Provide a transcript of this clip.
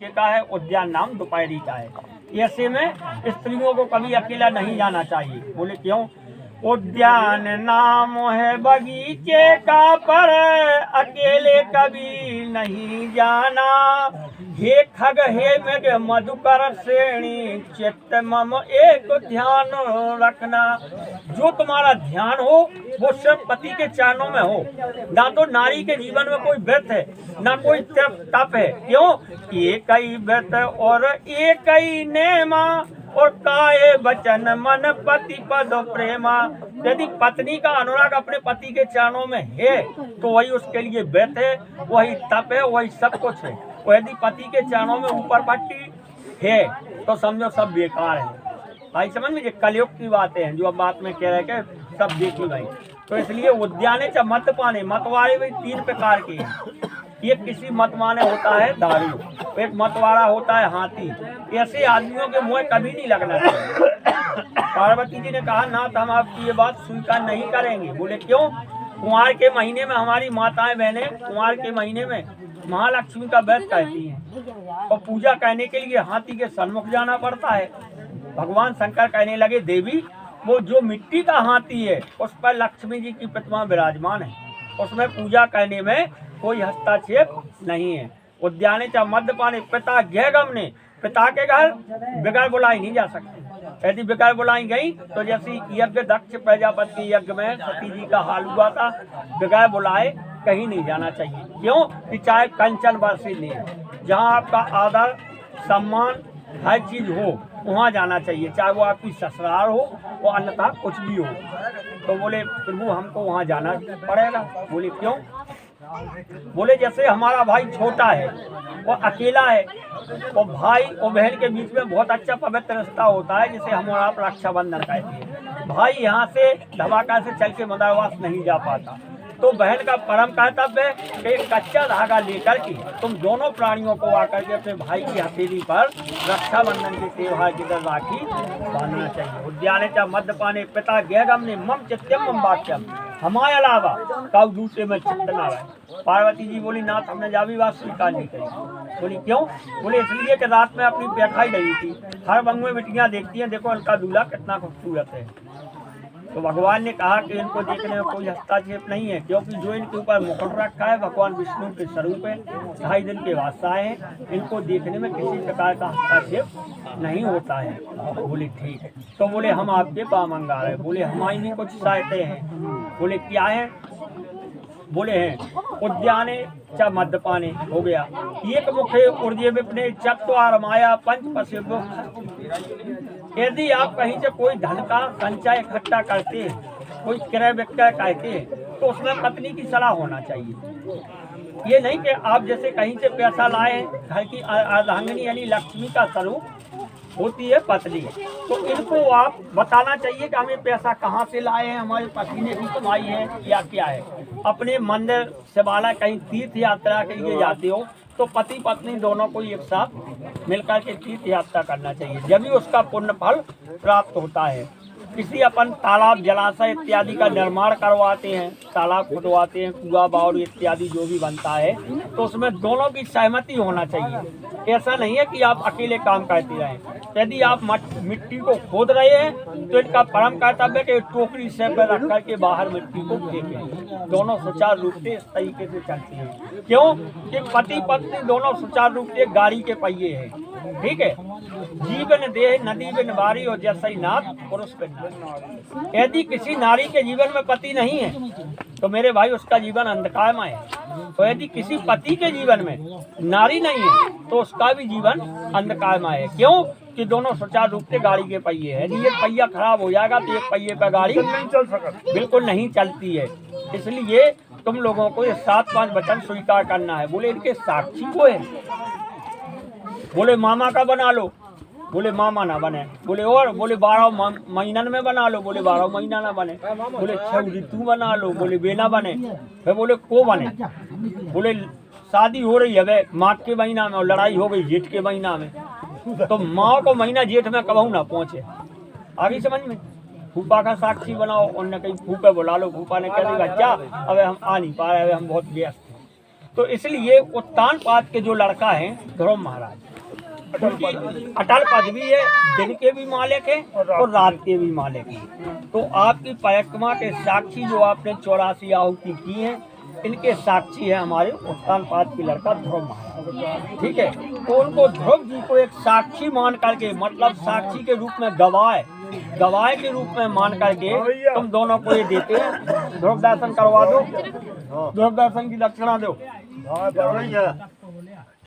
का है, उद्यान नाम दोपहरी का है। ऐसे में स्त्रियों को कभी अकेला नहीं जाना चाहिए। बोले क्यों? उद्यान नाम है बगीचे का, पर अकेले कभी नहीं जाना। हे खग हे मृग मधुकर श्रेणी, चित्त मम एक ध्यान रखना। जो तुम्हारा ध्यान हो वो सिर्फ पति के चरणों में हो। ना तो नारी के जीवन में कोई व्रत है, ना कोई तप है। क्यों? एक ही व्रत और एक ही नेमा, और काये वचन मन पति पद प्रेमा। यदि पत्नी का अनुराग अपने पति के चरणों में है तो वही उसके लिए व्रत है, वही तप है, वही सब कुछ है। और यदि पति के चरणों में ऊपर पट्टी है तो समझो सब बेकार है। भाई समझ में, कलयुग की बातें हैं जो अब बात में कह रहे हैं, सब देखी भाई। तो इसलिए उद्याने च मत पाने, मतवारे भी तीन प्रकार के हैं। एक किसी मत माने होता है दारू, एक मतवारा होता है हाथी। ऐसे आदमियों के मुँह कभी नहीं लगना चाहिए। पार्वती जी ने कहा, नाथ हम आपकी ये बात स्वीकार नहीं करेंगे। बोले क्यों? कुंवार के महीने में हमारी माताएं बहनें कुंवार के महीने में महालक्ष्मी का व्रत कहती हैं, और पूजा करने के लिए हाथी के सन्मुख जाना पड़ता है। भगवान शंकर कहने लगे, देवी वो जो मिट्टी का हाथी है उस पर लक्ष्मी जी की प्रतिमा विराजमान है, उसमें पूजा करने में कोई हस्तक्षेप नहीं है। उद्याने च मद्यपाने पिता गृहगम ने, पिता के घर बिगड़ बुलाई नहीं जा सकती। यदि बिगड़ बुलाई गई तो जैसे यज्ञ दक्ष प्रजापति यज्ञ में सती जी का हाल हुआ था, बिगड़ बुलाए कहीं नहीं जाना चाहिए। क्यों? कि चाहे कंचन वर्षिणी है, जहाँ आपका आदर सम्मान हर चीज हो वहाँ जाना चाहिए, चाहे वो आपकी ससुराल हो वो अन्यथा कुछ भी हो। तो बोले प्रभु हमको वहाँ जाना पड़ेगा। बोले क्यों? बोले जैसे हमारा भाई छोटा है, वो अकेला है, वो भाई और बहन के बीच में बहुत अच्छा पवित्र रिश्ता होता है, जिसे हम और आप रक्षाबंधन कहते हैं। भाई यहाँ से धमाका से चल के मदारवास नहीं जा पाता, तो बहन का परम कर्तव्य है कि एक कच्चा धागा लेकर के तुम दोनों प्राणियों को आकर के अपने भाई की हथेली पर रक्षाबंधन के त्योहार की तरह राखी बांधना चाहिए। उद्याने च मद्यपाने पिता गृहगम ने, मम चित्यम मम वाक्यम, हमारे अलावा काउ दूसरे में चित्त ना रहे। पार्वती जी बोली, नाथ हमने जावी बात स्वीकार नहीं करी। बोली क्यों? बोले इसलिए कि रात में अपनी प्याखाई रही थी, हर बंग में बिटियां देखती हैं, देखो इनका दूल्हा कितना खूबसूरत है। तो भगवान ने कहा कि इनको देखने में कोई हस्तक्षेप नहीं है, क्योंकि जो इनके ऊपर मुकुट रखा है भगवान विष्णु के स्वरूप है, 2.5 दिन के वास्ताएं हैं, इनको देखने में किसी प्रकार का हस्तक्षेप नहीं होता है। बोले ठीक है। तो बोले हम आपके पामंगार है। बोले हमारी भी कुछ सहायते हैं। बोले क्या है? बोले हैं उद्याने च मद्यपाने हो गया, एक मुखे ऊर्जे विपने चत्वार माया पंच पशु। यदि आप कहीं से कोई धन का संचय इकट्ठा करते हैं, कोई क्रय विक्रय करते हैं, तो उसमें पत्नी की सलाह होना चाहिए। ये नहीं कि आप जैसे कहीं से पैसा लाए, घर की अर्धांगिनी यानी लक्ष्मी का स्वरूप होती है पत्नी, तो इनको आप बताना चाहिए कि हमें पैसा कहाँ से लाए हैं, हमारे पति ने भी कमाई है या क्या है। अपने मंदिर से वाला कहीं तीर्थ यात्रा के लिए जाते हो तो पति पत्नी दोनों को एक साथ मिलकर के तीर्थ यात्रा करना चाहिए, जब भी उसका पुण्य फल प्राप्त होता है। किसी अपन तालाब जलाशय इत्यादि का निर्माण करवाते हैं, तालाब खुदवाते हैं, कुआं बावड़ी इत्यादि जो भी बनता है, तो उसमें दोनों की सहमति होना चाहिए। ऐसा नहीं है कि आप अकेले काम करते रहें। यदि आप मिट्टी को खोद रहे हैं तो इनका परम कर्तव्य है कि टोकरी से पर रख करके बाहर मिट्टी को फेंकें। दोनों सुचारू रूप से इस तरीके से चलते हैं। क्यों? कि पति पत्नी दोनों सुचारू रूप से गाड़ी के पहिए हैं। ठीक है, जीवन देह नदी बिन बारी और जैसा ही नाथ पुरुष बिन नारी। यदि किसी नारी के जीवन में पति नहीं है तो मेरे भाई उसका जीवन अंधकारमय है। तो यदि किसी पति के जीवन में नारी नहीं है तो उसका भी जीवन अंधकारमय है। क्यों? कि दोनों सुचारू रूप से गाड़ी के पहिए हैं। यदि एक पहिया खराब हो जाएगा तो एक पहिए पर गाड़ी नहीं चल सकती, बिल्कुल नहीं चलती है। इसलिए तुम लोगों को ये 7-5 वचन स्वीकार करना है। बोले इनके साक्षी को है। बोले मामा का बना लो। बोले मामा ना बने। बोले और? बोले 12 महीनन में बना लो। बोले 12 महीना ना बने। बोले 6 ऋतु बना लो। बोले बेना बने। फिर बोले को बने। बोले शादी हो रही है माघ के महीना में और लड़ाई हो गई जेठ के महीना में, तो माँ को महीना जेठ में कबहू ना पहुँचे। आगे समझ में? फूफा का साक्षी बनाओ। उनने कहीं फूफे बुला लो। फूफा ने कह दिया क्या, अब हम आ नहीं पा रहे, हम बहुत व्यस्त हैं। तो इसलिए उत्तानपाद के जो लड़का है ध्रुव महाराज, उनकी अटल पदवी है, दिन के भी मालिक है और रात के भी मालिक है। तो आपकी परिक्रमा के साक्षी जो आपने 84 आहुति की है, इनके साक्षी है हमारे उत्तानपाद की लड़का ध्रुव महाराज। ठीक है, तो उनको ध्रुव जी को एक साक्षी मान करके, मतलब साक्षी के रूप में गवाह के रूप में मान करके तुम दोनों को ये देते हैं। ध्रुव दर्शन करवा दो, ध्रुव दर्शन की दक्षिणा दो।